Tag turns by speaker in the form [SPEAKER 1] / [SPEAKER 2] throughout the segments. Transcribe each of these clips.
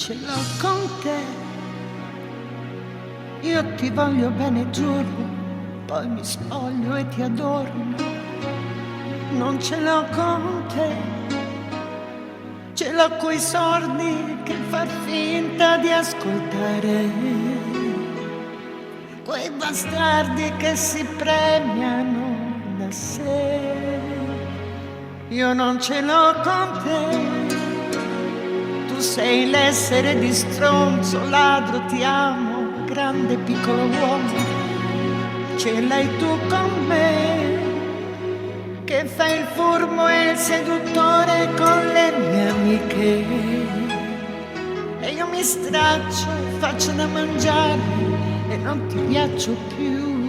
[SPEAKER 1] ce l'ho con te. Io ti voglio bene, giuro, poi mi spoglio e ti adoro. Non ce l'ho con te, ce l'ho coi sordi che far finta di ascoltare, quei bastardi che si premiano da sé. Io non ce l'ho con te, tu sei l'essere di stronzo, ladro, ti amo, grande piccolo uomo. Ce l'hai tu con me, che fai il furbo e il seduttore con le mie amiche. E io mi straccio, faccio da mangiare e non ti piaccio più.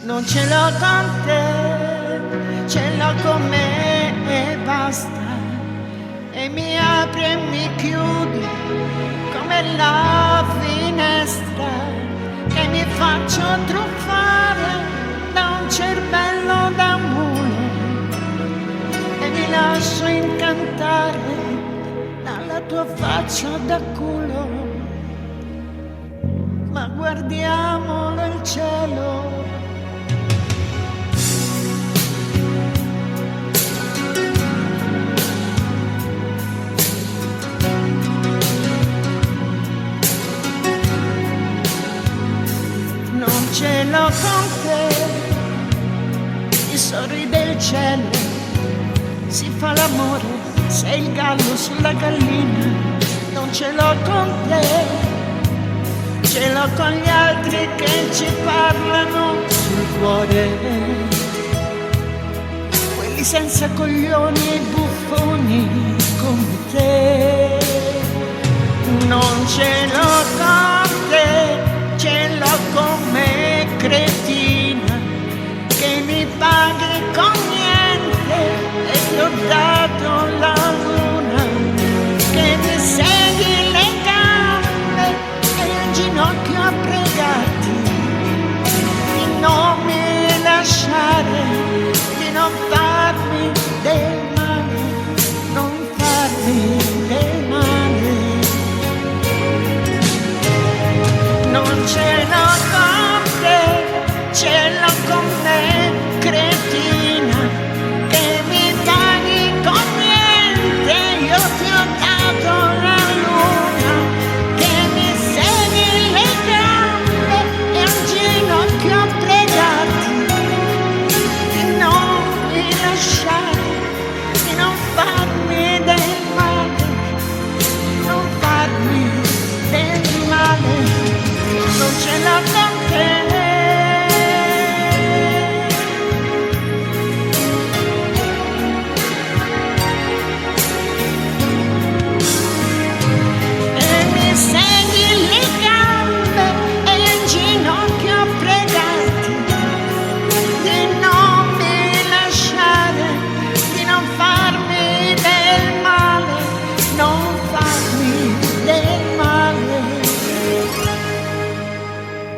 [SPEAKER 1] Non ce l'ho con te, ce l'ho con me e basta. E mi apri e mi chiudi come la finestra, che mi faccio truffare da un cervello da mulo e mi lascio incantare dalla tua faccia da culo. Ma guardiamolo il cielo, non ce l'ho con te, i sorride il cielo, si fa l'amore, sei il gallo sulla gallina. Non ce l'ho con te, ce l'ho con gli altri che ci parlano sul cuore, quelli senza coglioni e buffoni come te. Non ce l'ho con te, ce l'ho con me, cretina, che mi paghi con niente e ti ho dato la luna, che mi segui le gambe e in ginocchio a pregarti di non mi lasciare, di non farmi del male, non farmi del male. Non ce l'ho con te, ce l'ho con me, cretina, che mi paghi con niente. Io ti ho dato la luna, che mi segui le gambe e un ginocchio a pregarti di non mi lasciare, di non farmi del male, non farmi del male. Non ce l'ho con te. E mi segui le gambe e in ginocchio a pregarti di non mi lasciare, di non farmi del male, non farmi del male.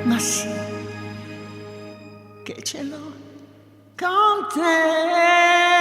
[SPEAKER 1] Ma sì, che ce l'ho con te.